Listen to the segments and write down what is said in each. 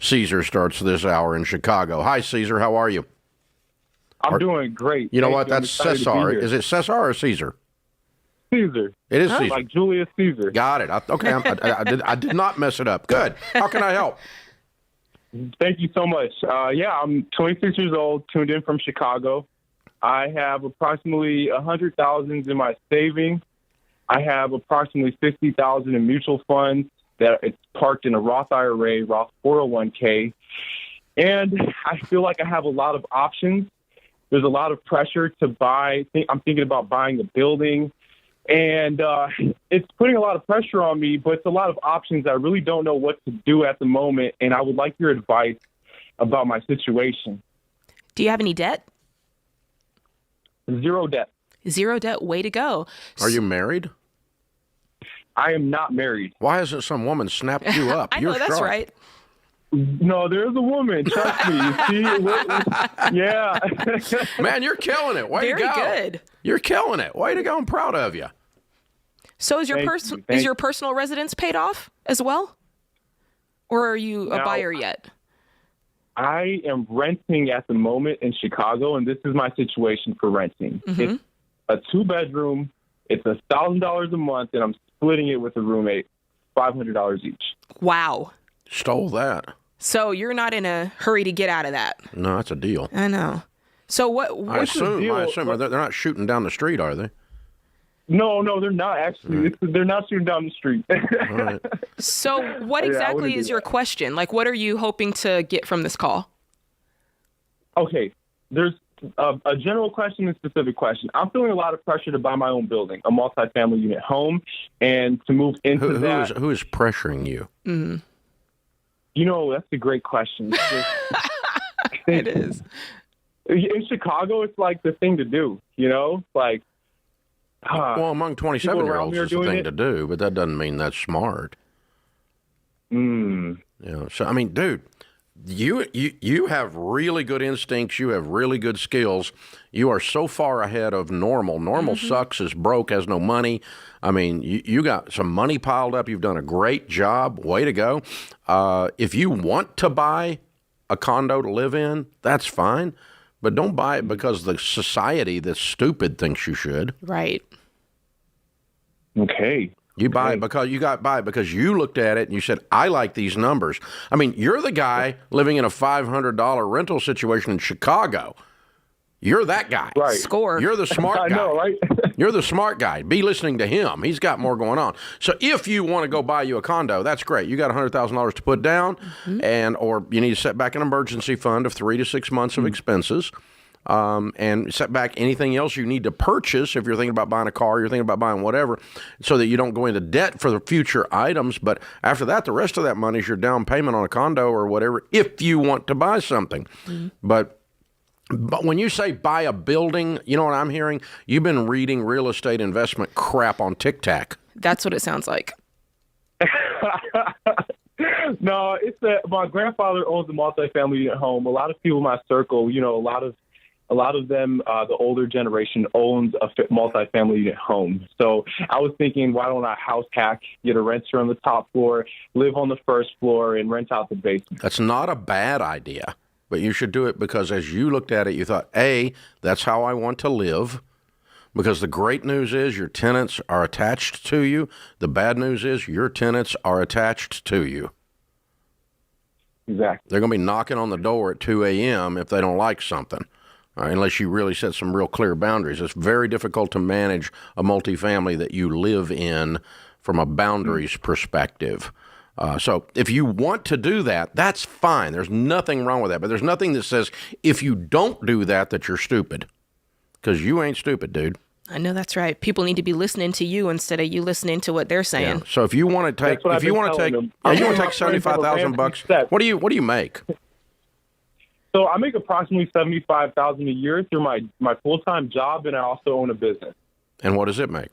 Cesar starts this hour in Chicago. Hi, Cesar. How are you? I'm doing great. You know Thank what? you. I'm That's excited to be Cesar. here. Is it Cesar or Cesar? Caesar? It is Cesar. Like Julius Caesar. Got it. Okay. I did not mess it up. Good. How can I help? Thank you so much. I'm 26 years old, tuned in from Chicago. I have approximately $100,000 in my savings. I have approximately $50,000 in mutual funds that it's parked in a Roth IRA, Roth 401k. And I feel like I have a lot of options. There's a lot of pressure to buy. I'm thinking about buying a building. And it's putting a lot of pressure on me, but it's a lot of options. I really don't know what to do at the moment, and I would like your advice about my situation. Do you have any debt? Zero debt. Zero debt. Way to go. Are you married? I am not married. Why hasn't some woman snapped you up? I know, You're that's sharp. right. No, there's a woman. Trust me. Yeah. Man, you're killing it. Way Very to go. good. You're killing it. Way to go. I'm proud of you. So is your Thank you. personal residence paid off as well? Or are you a buyer yet? I am renting at the moment in Chicago, and this is my situation for renting. Mm-hmm. It's a 2-bedroom. It's $1,000 a month, and I'm splitting it with a roommate, $500 each. Wow. Stole that. So you're not in a hurry to get out of that. No, that's a deal. I know. So I what's the assume deal? they're not shooting down the street, are they? No, they're not actually. They're not shooting down the street. All right. So what Yeah, I exactly wouldn't is do your that. question? Like, what are you hoping to get from this call? Okay, there's a general question and specific question. I'm feeling a lot of pressure to buy my own building, a multifamily unit home, and to move into that. Who is pressuring you? Mm-hmm. You know, that's a great question. It is. In Chicago, it's like the thing to do, you know? Like, Well, among 27-year-olds, me are it's the doing thing it. to do, but that doesn't mean that's smart. mm, You know, so I mean, dude, you have really good instincts. You have really good skills. You are so far ahead of normal. Normal sucks, is broke, has no money. I mean, you got some money piled up. You've done a great job. Way to go. If you want to buy a condo to live in, that's fine. But don't buy it because the society that's stupid thinks you should. Right. okay. You buy it because you looked at it and you said, I like these numbers. I mean, you're the guy living in a $500 rental situation in Chicago. You're that guy. Right. Score. You're the smart I guy. know, right? You're the smart guy. Be listening to him. He's got more going on. So if you want to go buy you a condo, that's great. You got $100,000 to put down, or you need to set back an emergency fund of 3 to 6 months of expenses. And set back anything else you need to purchase if you're thinking about buying a car, you're thinking about buying whatever, so that you don't go into debt for the future items. But after that, the rest of that money is your down payment on a condo or whatever if you want to buy something. But when you say buy a building, you know what I'm hearing? You've been reading real estate investment crap on TikTok. That's what it sounds like. No, it's that my grandfather owns a multifamily unit home. A lot of people in my circle, you know, a lot of them, the older generation owns a multifamily unit home. So I was thinking, why don't I house hack, get a renter on the top floor, live on the first floor, and rent out the basement? That's not a bad idea, but you should do it because as you looked at it, you thought, A, that's how I want to live. Because the great news is your tenants are attached to you. The bad news is your tenants are attached to you. Exactly. They're going to be knocking on the door at 2 a.m. if they don't like something, unless you really set some real clear boundaries. It's very difficult to manage a multifamily that you live in from a boundaries perspective. So if you want to do that, that's fine. There's nothing wrong with that. But there's nothing that says if you don't do that, that you're stupid. Because you ain't stupid, dude. I know that's right. People need to be listening to you instead of you listening to what they're saying. Yeah. So if you want to take, That's what I've been telling them. you want to take $75,000. What do you make? So I make approximately $75,000 a year through my full-time job, and I also own a business. And what does it make?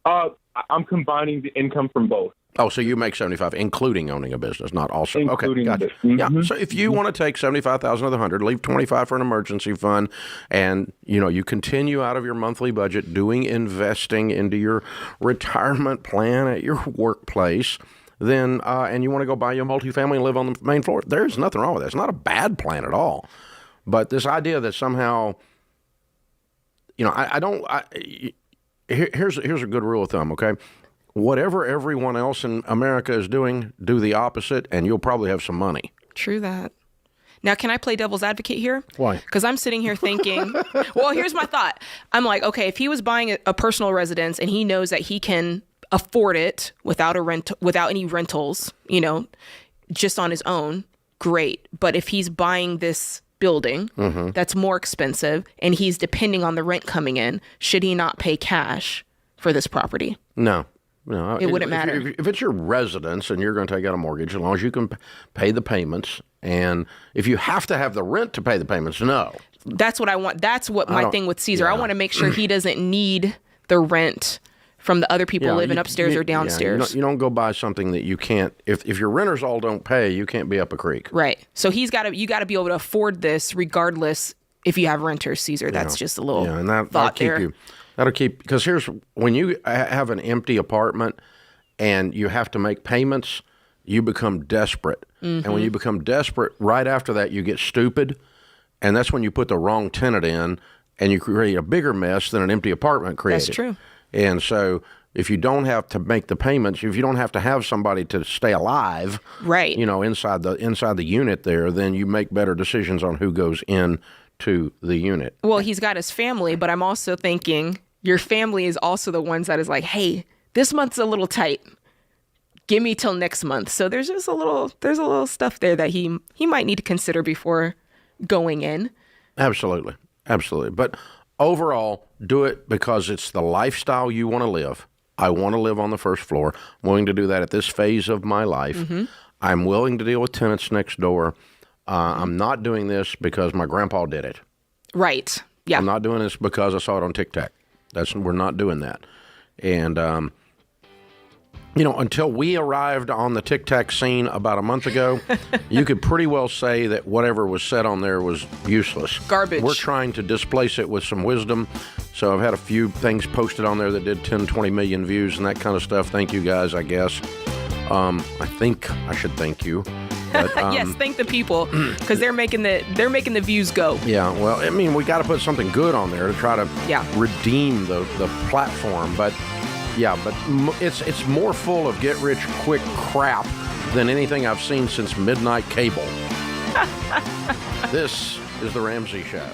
I'm combining the income from both. Oh, so you make 75, including owning a business, not also. Including okay, gotcha. Yeah. So if you want to take 75,000 of the 100, leave 25 for an emergency fund, and you continue out of your monthly budget doing investing into your retirement plan at your workplace. then and you want to go buy you a multifamily and live on the main floor, there's nothing wrong with that. It's not a bad plan at all. But this idea that somehow, here's a good rule of thumb, okay? Whatever everyone else in America is doing, do the opposite, and you'll probably have some money. True that. Now, can I play devil's advocate here? Why? Because I'm sitting here thinking, well, here's my thought. I'm like, okay, if he was buying a personal residence and he knows that he can afford it without any rentals, just on his own, great. But if he's buying this building that's more expensive and he's depending on the rent coming in, should he not pay cash for this property? No. It wouldn't matter. If it's your residence and you're going to take out a mortgage, as long as you can pay the payments, and if you have to have the rent to pay the payments, no. That's what I want. That's what my thing with Cesar. I want to make sure he doesn't need the rent from the other people living upstairs or downstairs. You don't go buy something that you can't. If your renters all don't pay, you can't be up a creek. Right. So you got to be able to afford this regardless if you have renters, Cesar. That's just a little thought there. That'll keep, because here's, when you have an empty apartment and you have to make payments, you become desperate. And when you become desperate, right after that, you get stupid. And that's when you put the wrong tenant in and you create a bigger mess than an empty apartment created. That's true. And so if you don't have to make the payments, if you don't have to have somebody to stay alive, right, inside the unit there, then you make better decisions on who goes in to the unit. Well, he's got his family, but I'm also thinking your family is also the ones that is like, hey, this month's a little tight. Give me till next month. So there's a little stuff there that he might need to consider before going in. Absolutely. But overall, do it because it's the lifestyle you want to live. I want to live on the first floor. I'm willing to do that at this phase of my life. I'm willing to deal with tenants next door. I'm not doing this because my grandpa did it. Right. Yeah. I'm not doing this because I saw it on TikTok. We're not doing that. And, until we arrived on the TikTok scene about a month ago, you could pretty well say that whatever was said on there was useless. Garbage. We're trying to displace it with some wisdom. So I've had a few things posted on there that did 10, 20 million views and that kind of stuff. Thank you guys, I guess. I think I should thank you. But, yes, thank the people because they're making the views go. Yeah, well, I mean, we got to put something good on there to try to redeem the platform. But it's more full of get rich quick crap than anything I've seen since midnight cable. This is the Ramsey Show.